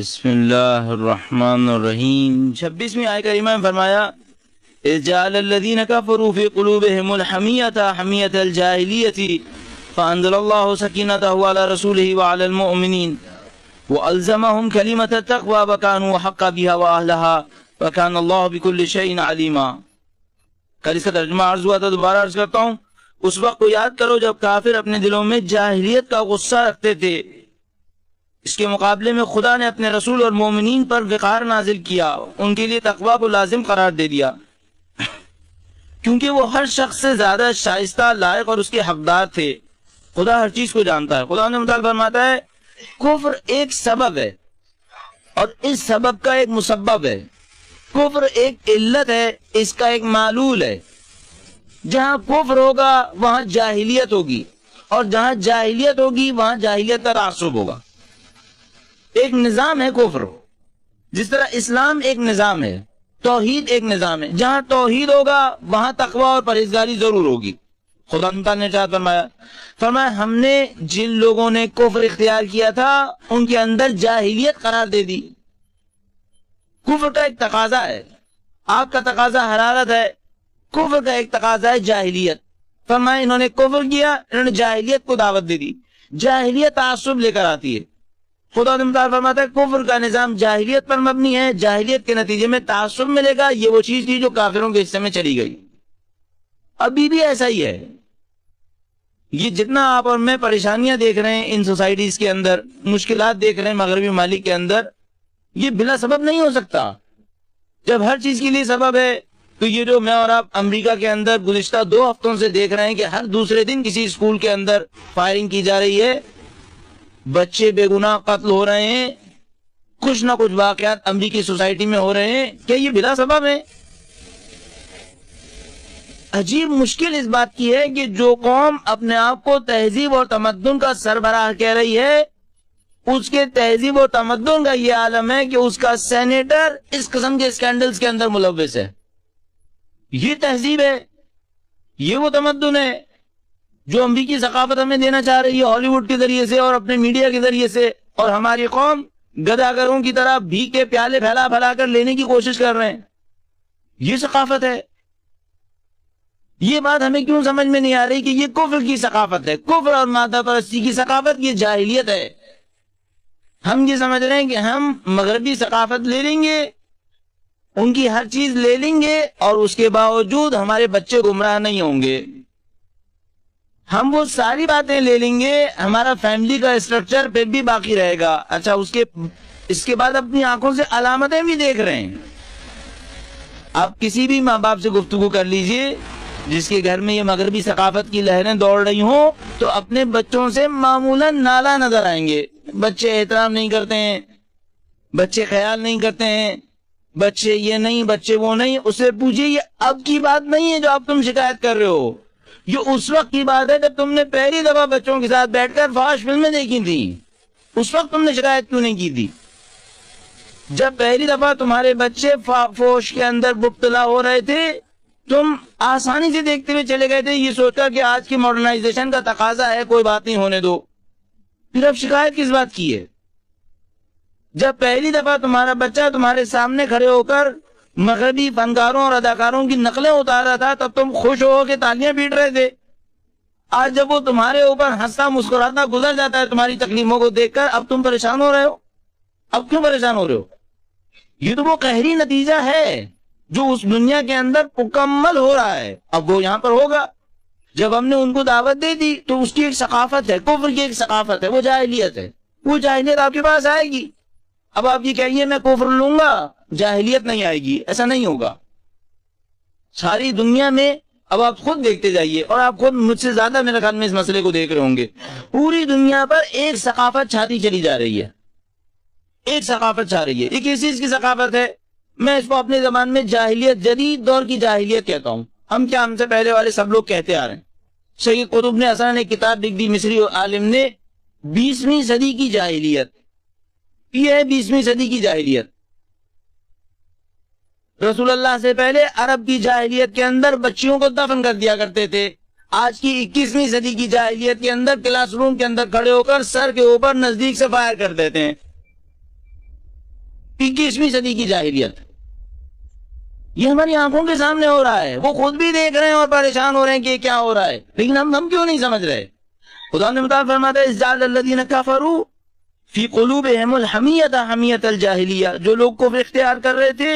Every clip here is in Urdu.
بسم اللہ الرحمن الرحیم 26ویں آیت کریمہ میں فرمایا اذ جعل الذین کفروا فی قلوبہم الحمیۃ حمیۃ الجاہلیۃ فانزل اللہ سکینتہ علی رسولہ وعلی المؤمنین والزمہم کلمۃ التقوی وکانوا حق بها واہلها وکان اللہ بکل شیء علیما۔ کل اس کا ترجمہ عرض ہوا تھا، دوبارہ عرض کرتا ہوں۔ اس وقت کو یاد کرو جب کافر اپنے دلوں میں جاہلیت کا غصہ رکھتے تھے، اس کے مقابلے میں خدا نے اپنے رسول اور مومنین پر وقار نازل کیا، ان کے لیے تقوی کو لازم قرار دے دیا، کیونکہ وہ ہر شخص سے زیادہ شائستہ، لائق اور اس کے حقدار تھے۔ خدا ہر چیز کو جانتا ہے۔ خدا نے مطالبہ فرماتا ہے کفر ایک سبب ہے اور اس سبب کا ایک مسبب ہے۔ کفر ایک علت ہے، اس کا ایک معلول ہے۔ جہاں کفر ہوگا وہاں جاہلیت ہوگی، اور جہاں جاہلیت ہوگی وہاں جاہلیت کا تعصب ہوگا۔ ایک نظام ہے کفر، جس طرح اسلام ایک نظام ہے، توحید ایک نظام ہے۔ جہاں توحید ہوگا وہاں تقوی اور پرہیزگاری ضرور ہوگی۔ خدا تعالیٰ نے ارشاد فرمایا ہم نے جن لوگوں نے کفر اختیار کیا تھا ان کے اندر جاہلیت قرار دے دی۔ کفر کا ایک تقاضا ہے، آپ کا تقاضا حرارت ہے، کفر کا ایک تقاضا ہے جاہلیت۔ فرمایا انہوں نے کفر کیا، انہوں نے جاہلیت کو دعوت دے دی۔ جاہلیت تعصب لے کر آتی ہے۔ خدا نے مطالبہ فرماتا ہے کفر کا نظام جاہلیت پر مبنی ہے، جاہلیت کے نتیجے میں تعصب ملے گا۔ یہ وہ چیز تھی جو کافروں کے حصے میں چلی گئی، ابھی بھی ایسا ہی ہے۔ یہ جتنا آپ اور میں پریشانیاں دیکھ رہے ہیں ان سوسائٹیز کے اندر، مشکلات دیکھ رہے ہیں مغربی ممالک کے اندر، یہ بلا سبب نہیں ہو سکتا۔ جب ہر چیز کے لیے سبب ہے تو یہ جو میں اور آپ امریکہ کے اندر گزشتہ 2 ہفتوں سے دیکھ رہے ہیں کہ ہر دوسرے دن کسی اسکول کے اندر فائرنگ کی جا رہی ہے، بچے بے گناہ قتل ہو رہے ہیں، کچھ نہ کچھ واقعات امریکی سوسائٹی میں ہو رہے ہیں، کیا یہ بلا سبب ہے؟ عجیب مشکل اس بات کی ہے کہ جو قوم اپنے آپ کو تہذیب اور تمدن کا سربراہ کہہ رہی ہے، اس کے تہذیب اور تمدن کا یہ عالم ہے کہ اس کا سینیٹر اس قسم کے اسکینڈلز کے اندر ملوث ہے۔ یہ تہذیب ہے، یہ وہ تمدن ہے جو امریکی ثقافت ہمیں دینا چاہ رہی ہے ہالی ووڈ کے ذریعے سے اور اپنے میڈیا کے ذریعے سے، اور ہماری قوم گداگروں کی طرح بھیک کے پیالے پھیلا پھیلا کر لینے کی کوشش کر رہے ہیں۔ یہ ثقافت ہے۔ یہ بات ہمیں کیوں سمجھ میں نہیں آ رہی کہ یہ کفر کی ثقافت ہے، کفر اور مادہ پرستی کی ثقافت، یہ جاہلیت ہے۔ ہم یہ سمجھ رہے ہیں کہ ہم مغربی ثقافت لے لیں گے، ان کی ہر چیز لے لیں گے، اور اس کے باوجود ہمارے بچے گمراہ نہیں ہوں گے۔ ہم وہ ساری باتیں لے لیں گے، ہمارا فیملی کا اسٹرکچر پھر بھی باقی رہے گا۔ اچھا، اس کے بعد اپنی آنکھوں سے علامتیں بھی دیکھ رہے ہیں۔ آپ کسی بھی ماں باپ سے گفتگو کر لیجئے جس کے گھر میں یہ مغربی ثقافت کی لہریں دوڑ رہی ہوں، تو اپنے بچوں سے معمولاً نالا نظر آئیں گے۔ بچے احترام نہیں کرتے ہیں، بچے خیال نہیں کرتے ہیں، بچے یہ نہیں، بچے وہ نہیں۔ اسے پوچھئے یہ اب کی بات نہیں ہے جو اب تم شکایت کر رہے ہو، یہ اس وقت کی بات ہے جب تم نے پہلی دفعہ بچوں کے ساتھ بیٹھ کر فحش فلمیں دیکھی تھیں۔ اس وقت تم نے شکایت کیوں نہیں کی تھی؟ جب پہلی دفعہ تمہارے بچے فحش کے اندر مبتلا ہو رہے تھے، تم آسانی سے دیکھتے ہوئے چلے گئے تھے، یہ سوچ کر کہ آج کی ماڈرنائزیشن کا تقاضا ہے، کوئی بات نہیں، ہونے دو۔ پھر اب شکایت کس بات کی ہے؟ جب پہلی دفعہ تمہارا بچہ تمہارے سامنے کھڑے ہو کر مغربی فنکاروں اور اداکاروں کی نقلیں اتار رہا تھا، تب تم خوش ہو کے تالیاں پیٹ رہے تھے۔ آج جب وہ تمہارے اوپر ہنستا مسکراتا گزر جاتا ہے تمہاری تکلیفوں کو دیکھ کر، اب تم پریشان ہو رہے ہو۔ اب کیوں پریشان ہو رہے ہو؟ یہ تو وہ قہری نتیجہ ہے جو اس دنیا کے اندر مکمل ہو رہا ہے، اب وہ یہاں پر ہوگا۔ جب ہم نے ان کو دعوت دے دی تو اس کی ایک ثقافت ہے، کفر کی ایک ثقافت ہے، وہ جاہلیت ہے۔ وہ جاہلیت آپ کے پاس آئے گی۔ اب آپ یہ کہیے میں کفر لوں گا، جاہلیت نہیں آئے گی، ایسا نہیں ہوگا۔ ساری دنیا میں اب آپ خود دیکھتے جائیے، اور آپ خود مجھ سے زیادہ میرے خیال میں اس مسئلے کو دیکھ رہے ہوں گے، پوری دنیا پر ایک ثقافت چھاتی چلی جا رہی ہے، ایک ثقافت چھا رہی ہے۔ یہ کس چیز کی ثقافت ہے؟ میں اس کو اپنی زبان میں جاہلیت، جدید دور کی جاہلیت کہتا ہوں۔ ہم سے پہلے والے سب لوگ کہتے آ رہے ہیں۔ سید قطب نے اصلا ایک کتاب لکھ دی، مصری عالم نے، 20ویں صدی کی جاہلیت۔ یہ ہے 20ویں صدی کی جاہلیت۔ رسول اللہ سے پہلے عرب کی جاہلیت کے اندر بچیوں کو دفن کر دیا کرتے تھے۔ آج کی 21ویں صدی کی جاہلیت کے اندر کلاس روم کے اندر کھڑے ہو کر سر کے اوپر نزدیک سے فائر کر دیتے ہیں۔ 21ویں صدی کی جاہلیت، یہ ہماری آنکھوں کے سامنے ہو رہا ہے، وہ خود بھی دیکھ رہے ہیں اور پریشان ہو رہے ہیں کہ کیا ہو رہا ہے، لیکن ہم کیوں نہیں سمجھ رہے؟ خدا نے مطابق فرماتا ہے اِذْ الَّذِينَ كَفَرُوا فِي قُلُوبِهِمُ الْحَمِيَّةَ حَمِيَّةَ الْجَاهِلِيَّةِ، جو لوگ کفر اختیار کر رہے تھے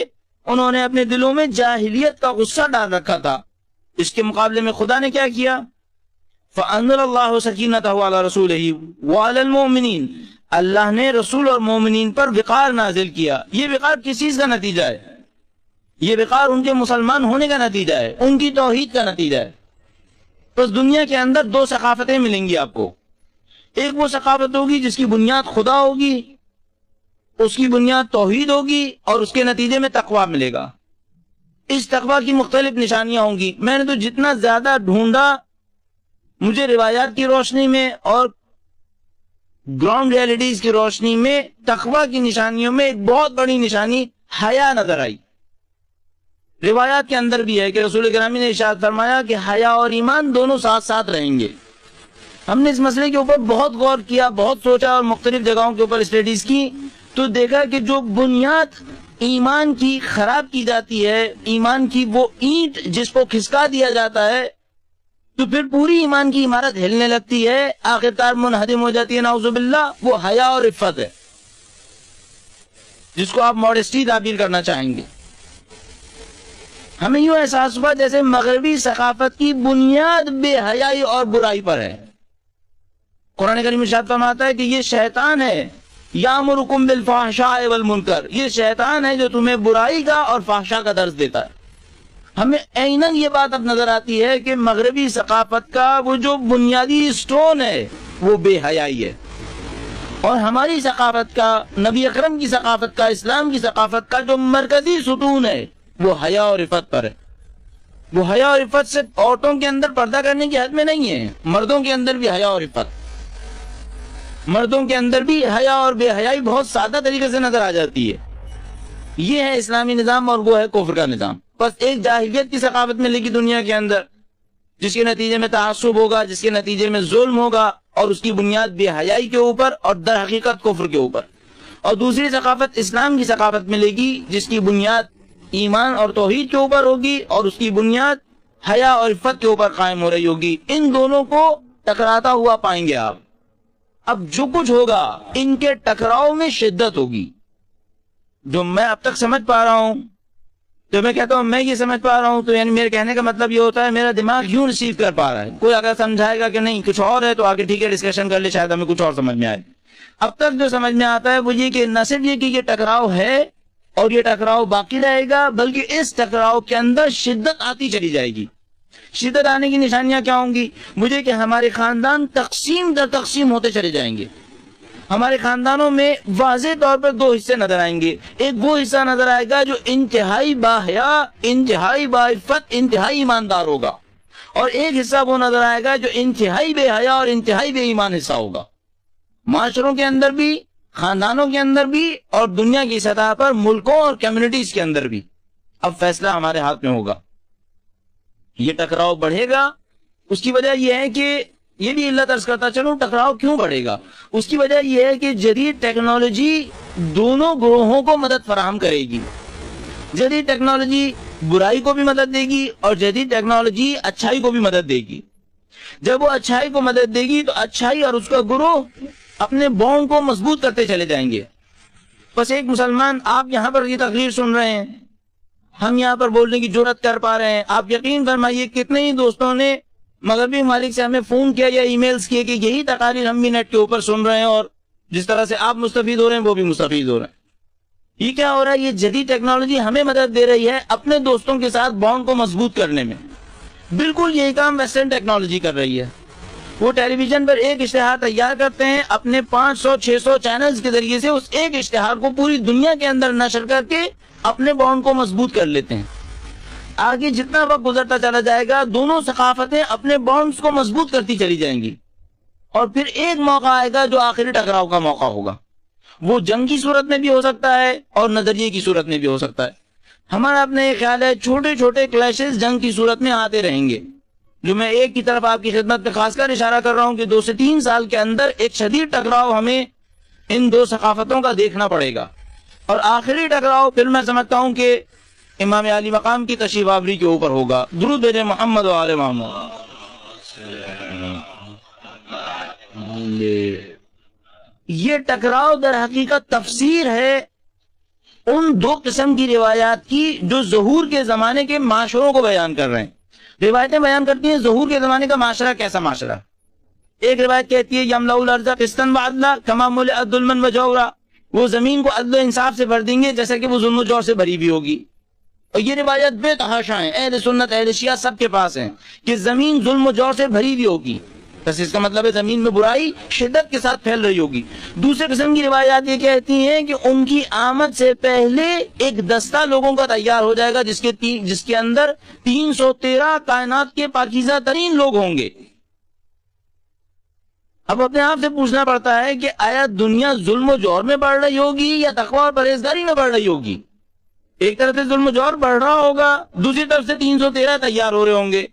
انہوں نے اپنے دلوں میں جاہلیت کا غصہ ڈال رکھا تھا۔ اس کے مقابلے میں خدا نے کیا کیا؟ فَأَنزَلَ اللَّهُ سَكِينَتَهُ عَلَى رَسُولِهِ وَعَلَى الْمُؤْمِنِينَ، اللہ نے رسول اور مومنین پر وقار نازل کیا۔ یہ وقار کس چیز کا نتیجہ ہے؟ یہ وقار ان کے مسلمان ہونے کا نتیجہ ہے، ان کی توحید کا نتیجہ ہے۔ بس دنیا کے اندر دو ثقافتیں ملیں گی آپ کو، ایک وہ ثقافت ہوگی جس کی بنیاد خدا ہوگی، اس کی بنیاد توحید ہوگی، اور اس کے نتیجے میں تقویٰ ملے گا۔ اس تقویٰ کی مختلف نشانیاں ہوں گی۔ میں نے تو جتنا زیادہ ڈھونڈا، مجھے روایات کی روشنی میں اور گراؤنڈ ریئلٹیز کی روشنی میں تقویٰ کی نشانیوں میں ایک بہت بڑی نشانی حیا نظر آئی۔ روایات کے اندر بھی ہے کہ رسول گرامی نے ارشاد فرمایا کہ حیا اور ایمان دونوں ساتھ ساتھ رہیں گے۔ ہم نے اس مسئلے کے اوپر بہت غور کیا، بہت سوچا، اور مختلف جگہوں کے اوپر اسٹڈیز کی، تو دیکھا کہ جو بنیاد ایمان کی خراب کی جاتی ہے، ایمان کی وہ اینٹ جس کو کھسکا دیا جاتا ہے، تو پھر پوری ایمان کی عمارت ہلنے لگتی ہے، آخرکار منہدم ہو جاتی ہے، نعوذ باللہ۔ وہ حیا اور عفت ہے، جس کو آپ ماڈسٹی تعبیر کرنا چاہیں گے۔ ہمیں یوں احساس ہوا جیسے مغربی ثقافت کی بنیاد بے حیائی اور برائی پر ہے۔ قرآن کریم ارشاد فرماتا ہے کہ یہ شیطان ہے، یامرکم بالفحشاء والمنکر، یہ شیطان ہے جو تمہیں برائی کا اور فحشاء کا درس دیتا ہے۔ ہمیں عیناً یہ بات اب نظر آتی ہے کہ مغربی ثقافت کا وہ جو بنیادی سٹون ہے وہ بے حیائی ہے، اور ہماری ثقافت کا، نبی اکرم کی ثقافت کا، اسلام کی ثقافت کا جو مرکزی ستون ہے وہ حیا اور عفت پر ہے۔ وہ حیا اور عفت سے عورتوں کے اندر پردہ کرنے کی حد میں نہیں ہے، مردوں کے اندر بھی حیا اور عفت، مردوں کے اندر بھی حیا اور بے حیائی بہت سادہ طریقے سے نظر آ جاتی ہے۔ یہ ہے اسلامی نظام اور وہ ہے کفر کا نظام۔ بس ایک جاہلیت کی ثقافت ملے گی دنیا کے اندر، جس کے نتیجے میں تعصب ہوگا، جس کے نتیجے میں ظلم ہوگا، اور اس کی بنیاد بے حیائی کے اوپر اور در حقیقت کفر کے اوپر۔ اور دوسری ثقافت اسلام کی ثقافت ملے گی، جس کی بنیاد ایمان اور توحید کے اوپر ہوگی، اور اس کی بنیاد حیا اور عفت کے اوپر قائم ہو رہی ہوگی۔ ان دونوں کو ٹکراتا ہوا پائیں گے آپ۔ اب جو کچھ ہوگا ان کے ٹکراؤ میں شدت ہوگی۔ جو میں اب تک سمجھ پا رہا ہوں، جو میں کہتا ہوں میں یہ سمجھ پا رہا ہوں، تو یعنی میرے کہنے کا مطلب یہ ہوتا ہے میرا دماغ یوں ریسیو کر پا رہا ہے۔ کوئی اگر سمجھائے گا کہ نہیں کچھ اور ہے تو آگے ٹھیک ہے ڈسکشن کر لے، شاید ہمیں کچھ اور سمجھ میں آئے۔ اب تک جو سمجھ میں آتا ہے وہ یہ کہ نہ صرف یہ کہ یہ ٹکراؤ ہے اور یہ ٹکراؤ باقی رہے گا، بلکہ اس ٹکراؤ کے اندر شدت آتی چلی جائے گی۔ شدت آنے کی نشانیاں کیا ہوں گی؟ مجھے کہ ہمارے خاندان تقسیم در تقسیم ہوتے چلے جائیں گے۔ ہمارے خاندانوں میں واضح طور پر دو حصے نظر آئیں گے۔ ایک وہ حصہ نظر آئے گا جو انتہائی باحیا، انتہائی باعفت، انتہائی ایماندار ہوگا، اور ایک حصہ وہ نظر آئے گا جو انتہائی بے حیا اور انتہائی بے ایمان حصہ ہوگا۔ معاشروں کے اندر بھی، خاندانوں کے اندر بھی، اور دنیا کی سطح پر ملکوں اور کمیونٹیز کے اندر بھی۔ اب فیصلہ ہمارے ہاتھ میں ہوگا۔ یہ ٹکراؤ بڑھے گا، اس کی وجہ یہ ہے کہ یہ بھی علت عرض کرتا چلوں ٹکراؤ کیوں بڑھے گا، اس کی وجہ یہ ہے کہ جدید ٹیکنالوجی دونوں گروہوں کو مدد فراہم کرے گی۔ جدید ٹیکنالوجی برائی کو بھی مدد دے گی اور جدید ٹیکنالوجی اچھائی کو بھی مدد دے گی۔ جب وہ اچھائی کو مدد دے گی تو اچھائی اور اس کا گروہ اپنے بانڈ کو مضبوط کرتے چلے جائیں گے۔ بس ایک مسلمان، آپ یہاں پر یہ تقریر سن رہے ہیں، ہم یہاں پر بولنے کی جرات کر پا رہے ہیں، آپ یقین فرمائیے کتنے ہی دوستوں نے مغربی ممالک سے ہمیں فون کیا یا ای میلز کیے کہ یہی تقاریر ہم بھی نیٹ کے اوپر سن رہے ہیں، اور جس طرح سے آپ مستفید ہو رہے ہیں وہ بھی مستفید ہو رہے ہیں۔ یہ کیا ہو رہا ہے؟ یہ جدید ٹیکنالوجی ہمیں مدد دے رہی ہے اپنے دوستوں کے ساتھ بانڈ کو مضبوط کرنے میں۔ بالکل یہی کام ویسٹرن ٹیکنالوجی کر رہی ہے۔ وہ ٹیلی ویژن پر ایک اشتہار تیار کرتے ہیں، اپنے 500-600 چینلز کے ذریعے سے اس ایک اشتہار کو پوری دنیا کے اندر نشر کر کے اپنے بانڈ کو مضبوط کر لیتے ہیں۔ آگے جتنا وقت گزرتا چلا جائے گا دونوں ثقافتیں اپنے بانڈز کو مضبوط کرتی چلی جائیں گی، اور پھر ایک موقع آئے گا جو آخری ٹکراؤ کا موقع ہوگا۔ وہ جنگ کی صورت میں بھی ہو سکتا ہے اور نظریے کی صورت میں بھی ہو سکتا ہے۔ ہمارا اپنا یہ خیال ہے چھوٹے چھوٹے کلیشز جنگ کی صورت میں آتے رہیں گے، جو میں ایک کی طرف آپ کی خدمت پہ خاص کر اشارہ کر رہا ہوں کہ 2 سے 3 سال کے اندر ایک شدید ٹکراؤ ہمیں ان دو ثقافتوں کا دیکھنا پڑے گا۔ اور آخری ٹکراؤ پھر میں سمجھتا ہوں کہ امام علی مقام کی تشریف آوری کے اوپر ہوگا. درود بھیجیں محمد و آل محمد. یہ ٹکراؤ در حقیقت تفسیر ہے ان دو قسم کی روایات کی جو ظہور کے زمانے کے معاشروں کو بیان کر رہے ہیں. روایتیں بیان کرتی ہیں ظہور کے زمانے کا معاشرہ کیسا معاشرہ. ایک روایت کہتی ہے یملأ الارض قسطا وعدلا کما ملئت ظلما وجورا، وہ زمین کو عدل و انصاف سے بھر دیں گے جیسا کہ وہ ظلم و جور سے بھری بھی ہوگی. اور یہ روایت بے تحاشا ہیں، اہل سنت اہل شیعہ سب کے پاس ہیں کہ زمین ظلم و جور سے بھری بھی ہوگی. بس اس کا مطلب ہے زمین میں برائی شدت کے ساتھ پھیل رہی ہوگی. دوسرے قسم کی روایات یہ کہتی ہیں کہ ان کی آمد سے پہلے ایک دستہ لوگوں کا تیار ہو جائے گا جس کے اندر 313 کائنات کے پاکیزہ ترین لوگ ہوں گے. اب اپنے آپ سے پوچھنا پڑتا ہے کہ آیا دنیا ظلم و جور میں بڑھ رہی ہوگی یا تقوی اور پرہیزگاری میں بڑھ رہی ہوگی؟ ایک طرف سے ظلم و جور بڑھ رہا ہوگا، دوسری طرف سے 313 تیار ہو رہے ہوں گے.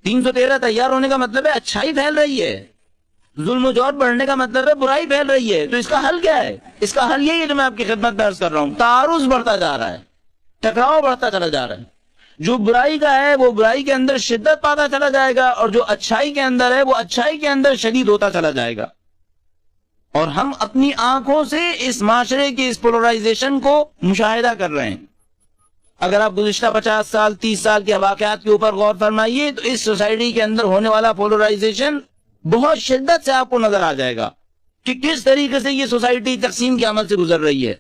313 تیار ہونے کا مطلب ہے اچھائی پھیل رہی ہے، ظلم و جور بڑھنے کا مطلب ہے برائی پھیل رہی ہے. تو اس کا حل کیا ہے؟ اس کا حل یہی ہے جو میں آپ کی خدمت میں عرض کر رہا ہوں. تعارض بڑھتا جا رہا ہے، ٹکراؤ بڑھتا چلا جا رہا ہے. جو برائی کا ہے وہ برائی کے اندر شدت پاتا چلا جائے گا، اور جو اچھائی کے اندر ہے وہ اچھائی کے اندر شدید ہوتا چلا جائے گا. اور ہم اپنی آنکھوں سے اس معاشرے کی اس پولرائزیشن کو مشاہدہ کر رہے ہیں. اگر آپ گزشتہ 50 سال 30 سال کے واقعات کے اوپر غور فرمائیے تو اس سوسائٹی کے اندر ہونے والا پولرائزیشن بہت شدت سے آپ کو نظر آ جائے گا کہ کس طریقے سے یہ سوسائٹی تقسیم کے عمل سے گزر رہی ہے.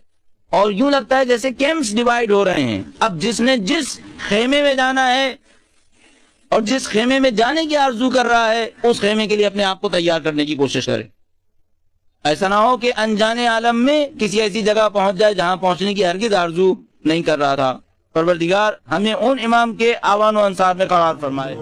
اور یوں لگتا ہے جیسے کیمپس ڈیوائیڈ ہو رہے ہیں. اب جس نے جس خیمے میں جانا ہے اور جس خیمے میں جانے کی آرزو کر رہا ہے اس خیمے کے لیے اپنے آپ کو تیار کرنے کی کوشش کرے. ایسا نہ ہو کہ انجانے عالم میں کسی ایسی جگہ پہنچ جائے جہاں پہنچنے کی ہرگز آرزو نہیں کر رہا تھا. پروردگار ہمیں ان امام کے آوان و انصار میں قرار فرمائے.